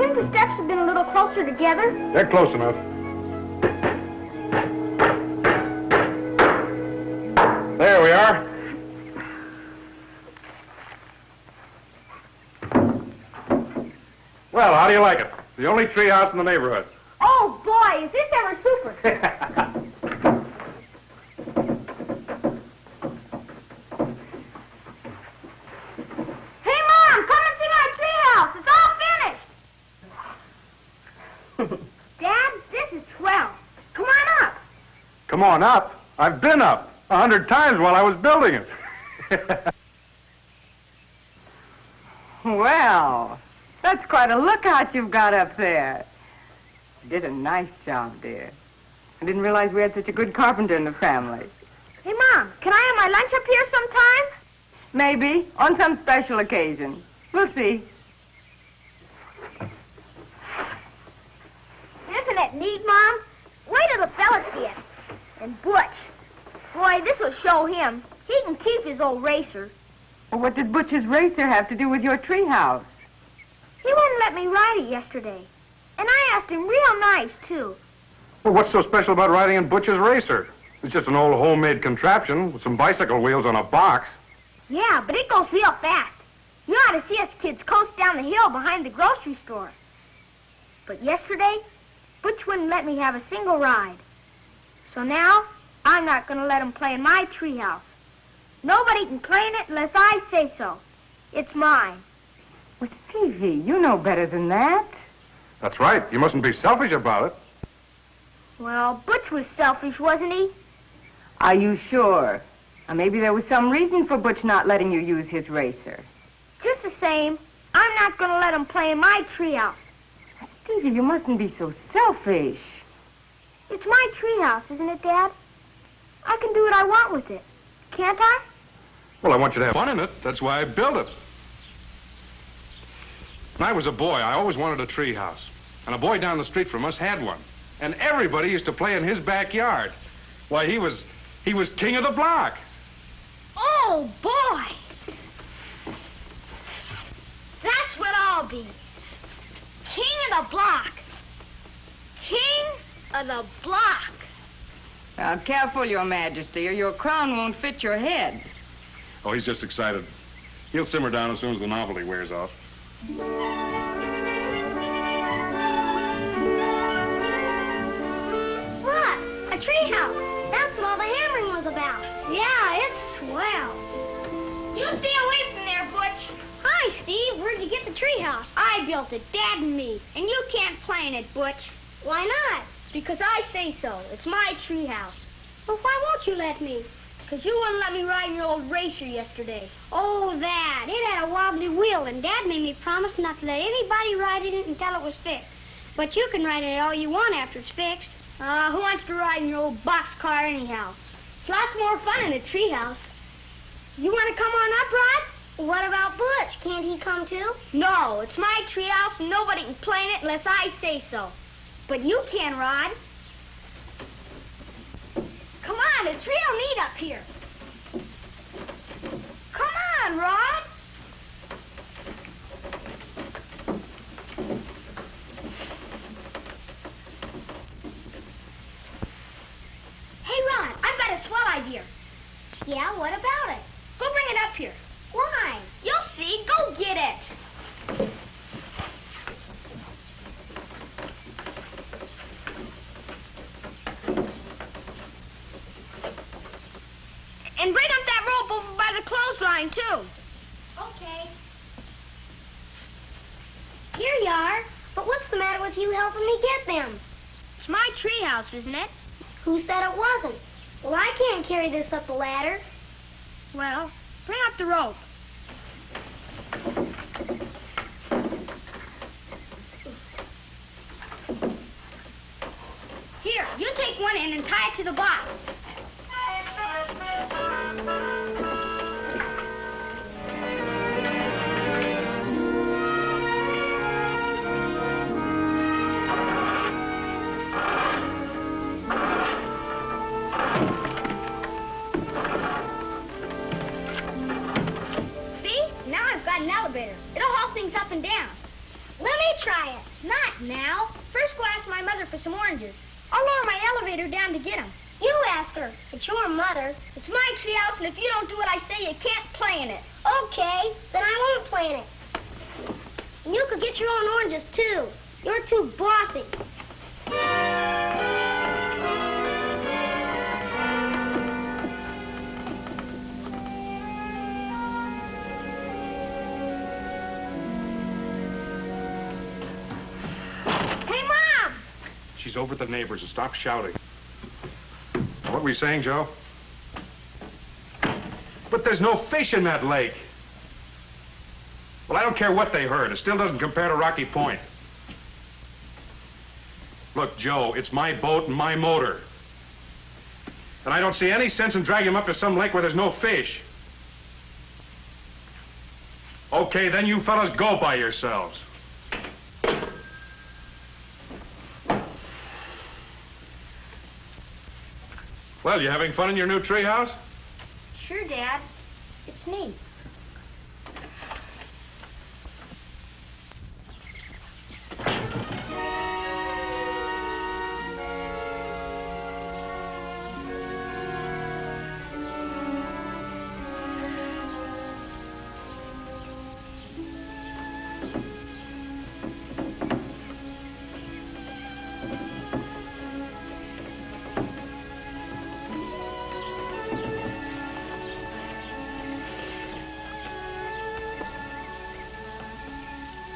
shouldn't the steps have been a little closer together? They're close enough. There we are. Well, how do you like it? The only tree house in the neighborhood. Oh, boy, is this ever super. Hey, Mom, come and see my treehouse. It's all finished. Dad, this is swell. Come on up. Come on up. I've been up 100 times while I was building it. Well, that's quite a lookout you've got up there. You did a nice job, dear. I didn't realize we had such a good carpenter in the family. Hey, Mom, can I have my lunch up here sometime? Maybe, on some special occasion. We'll see. Isn't it neat, Mom? Wait till the fellas see it. And Butch. Boy, this will show him. He can keep his old racer. Well, what does Butch's racer have to do with your treehouse? He wouldn't let me ride it yesterday. And I asked him real nice, too. Well, what's so special about riding in Butch's racer? It's just an old homemade contraption with some bicycle wheels on a box. Yeah, but it goes real fast. You ought to see us kids coast down the hill behind the grocery store. But yesterday, Butch wouldn't let me have a single ride. So now, I'm not going to let him play in my treehouse. Nobody can play in it unless I say so. It's mine. Well, Stevie, you know better than that. That's right. You mustn't be selfish about it. Well, Butch was selfish, wasn't he? Are you sure? Or maybe there was some reason for Butch not letting you use his racer. Just the same, I'm not going to let him play in my treehouse. Stevie, you mustn't be so selfish. It's my treehouse, isn't it, Dad? I can do what I want with it. Can't I? Well, I want you to have fun in it. That's why I built it. When I was a boy, I always wanted a tree house. And a boy down the street from us had one. And everybody used to play in his backyard. Why, he was king of the block. Oh, boy! That's what I'll be. King of the block. King of the block. Now, careful, Your Majesty, or your crown won't fit your head. Oh, he's just excited. He'll simmer down as soon as the novelty wears off. Look, a treehouse. That's what all the hammering was about. Yeah, it's swell. You stay away from there, Butch. Hi, Steve. Where'd you get the treehouse? I built it, Dad and me. And you can't play in it, Butch. Why not? Because I say so. It's my treehouse. Well, why won't you let me? Because you wouldn't let me ride in your old racer yesterday. Oh, that. It had a wobbly wheel, and Dad made me promise not to let anybody ride in it until it was fixed. But you can ride in it all you want after it's fixed. Who wants to ride in your old boxcar anyhow? It's lots more fun in a treehouse. You want to come on up, Rod? What about Butch? Can't he come too? No, it's my treehouse, and nobody can play in it unless I say so. But you can, Rod. Come on, it's real neat up here. Come on, Rod. Hey, Rod, I've got a swell idea. Yeah, what about it? Go bring it up here. Why? You'll see. Go get it. And bring up that rope over by the clothesline, too. Okay. Here you are. But what's the matter with you helping me get them? It's my treehouse, isn't it? Who said it wasn't? Well, I can't carry this up the ladder. Well, bring up the rope. Here, you take one end and tie it to the box. See? Now I've got an elevator. It'll haul things up and down. Let me try it. Now? First go ask my mother for some oranges. I'll lower my elevator down to get them. You ask her. It's your mother. It's my treehouse, and if you don't do what I say, you can't play in it. Okay, then I won't play in it. And you could get your own oranges, too. You're too bossy. Hey, Mom! She's over at the neighbors, and stop shouting. What were you saying, Joe? But there's no fish in that lake. Well, I don't care what they heard. It still doesn't compare to Rocky Point. Look, Joe, it's my boat and my motor. And I don't see any sense in dragging him up to some lake where there's no fish. Okay, then you fellas go by yourselves. Well, you having fun in your new treehouse? Sure, Dad. It's neat.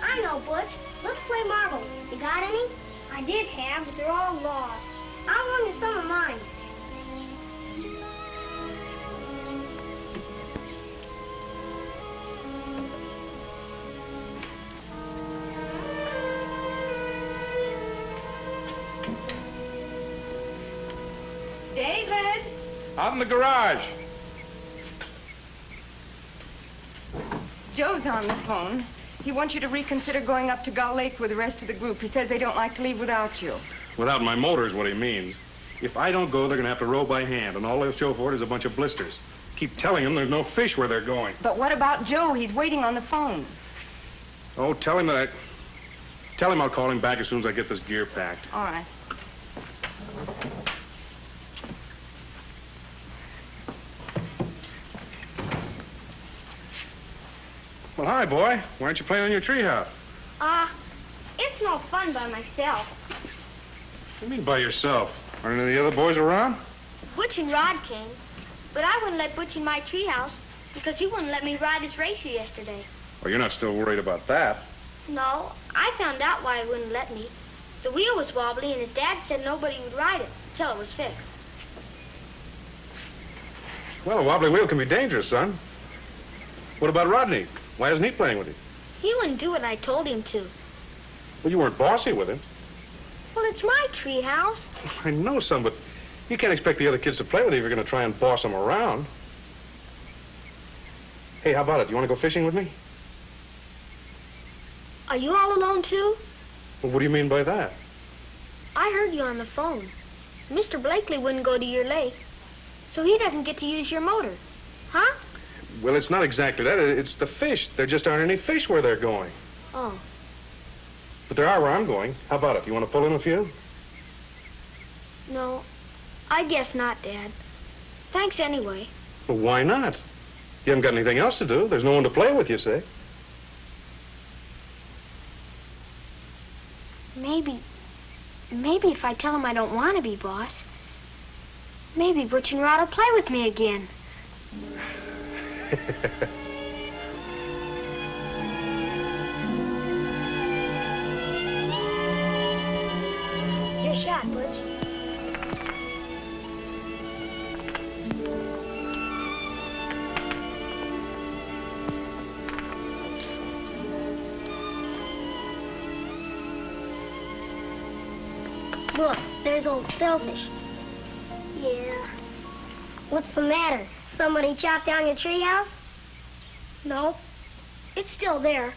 I know, Butch. Let's play marbles. You got any? I did have, but they're all lost. I'll loan you some of mine. David! Out in the garage. Joe's on the phone. He wants you to reconsider going up to Gull Lake with the rest of the group. He says they don't like to leave without you. Without my motor is what he means. If I don't go, they're going to have to row by hand, and all they'll show for it is a bunch of blisters. Keep telling them there's no fish where they're going. But what about Joe? He's waiting on the phone. Oh, tell him I'll call him back as soon as I get this gear packed. All right. Well, hi, boy. Why aren't you playing in your treehouse? It's no fun by myself. What do you mean by yourself? Aren't any of the other boys around? Butch and Rod came, but I wouldn't let Butch in my treehouse because he wouldn't let me ride his racer yesterday. Well, you're not still worried about that. No, I found out why he wouldn't let me. The wheel was wobbly, and his dad said nobody would ride it until it was fixed. Well, a wobbly wheel can be dangerous, son. What about Rodney? Why isn't he playing with you? He wouldn't do what I told him to. Well, you weren't bossy with him. Well, it's my treehouse. I know, son, but you can't expect the other kids to play with you if you're going to try and boss them around. Hey, how about it? You want to go fishing with me? Are you all alone, too? Well, what do you mean by that? I heard you on the phone. Mr. Blakely wouldn't go to your lake, so he doesn't get to use your motor. Huh? Well, it's not exactly that. It's the fish. There just aren't any fish where they're going. Oh. But there are where I'm going. How about it? You want to pull in a few? No, I guess not, Dad. Thanks anyway. Well, why not? You haven't got anything else to do. There's no one to play with, you say. Maybe if I tell him I don't want to be boss, maybe Butch and Rod will play with me again. Your shot, Butch. Look, there's old Selfish. Yeah. What's the matter? Somebody chopped down your treehouse? No, it's still there.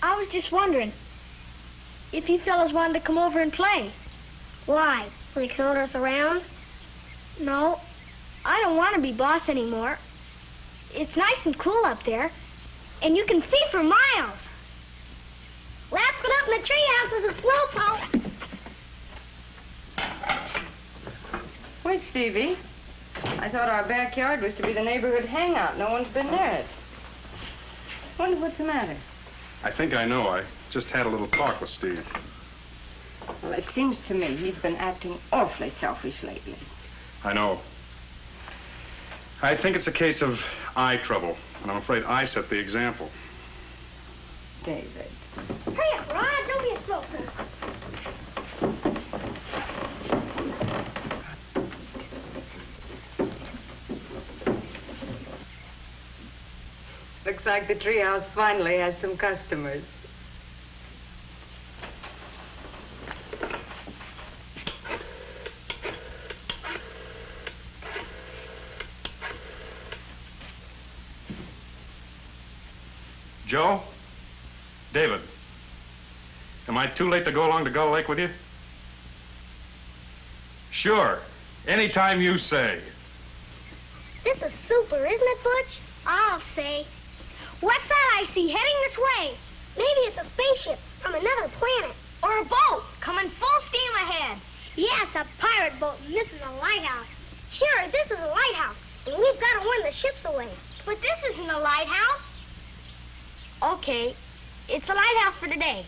I was just wondering if you fellas wanted to come over and play. Why? So you can order us around? No, I don't want to be boss anymore. It's nice and cool up there, and you can see for miles. Let's get up in the treehouse is a slowpoke. Where's Stevie? I thought our backyard was to be the neighborhood hangout. No one's been near it. Wonder what's the matter. I think I know. I just had a little talk with Steve. Well, it seems to me he's been acting awfully selfish lately. I know. I think it's a case of eye trouble, and I'm afraid I set the example. David. Hurry up, Rod. Don't be a slowpoke. Looks like the treehouse finally has some customers. Joe? David? Am I too late to go along to Gull Lake with you? Sure. Anytime you say. This is super, isn't it, Butch? I'll say. What's that I see heading this way? Maybe it's a spaceship from another planet. Or a boat coming full steam ahead. Yeah, it's a pirate boat, and this is a lighthouse. Sure, this is a lighthouse, and we've got to warn the ships away. But this isn't a lighthouse. Okay, it's a lighthouse for today.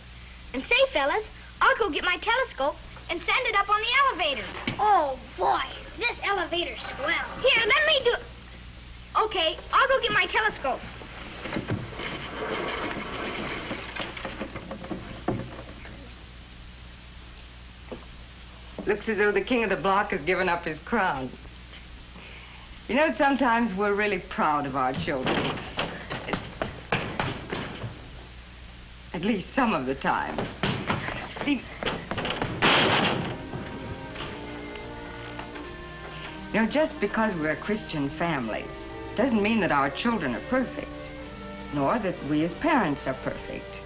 And say, fellas, I'll go get my telescope and send it up on the elevator. Oh, boy, this elevator's swell. Here, let me do it. Okay, I'll go get my telescope. Looks as though the king of the block has given up his crown. You know, sometimes we're really proud of our children. At least some of the time. Steve. You know, just because we're a Christian family doesn't mean that our children are perfect, nor that we as parents are perfect.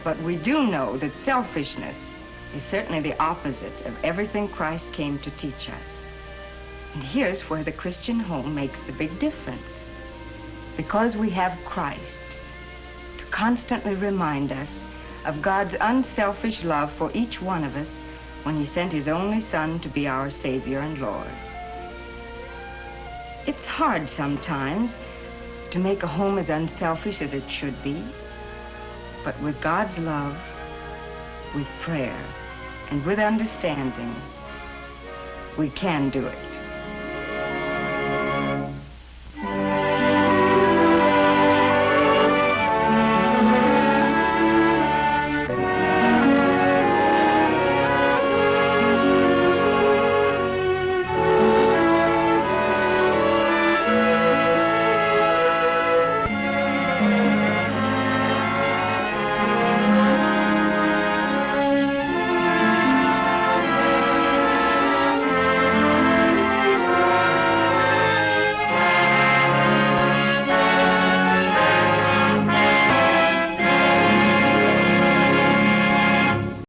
But we do know that selfishness is certainly the opposite of everything Christ came to teach us. And here's where the Christian home makes the big difference. Because we have Christ to constantly remind us of God's unselfish love for each one of us when he sent his only Son to be our Savior and Lord. It's hard sometimes to make a home as unselfish as it should be, but with God's love, with prayer, and with understanding, we can do it.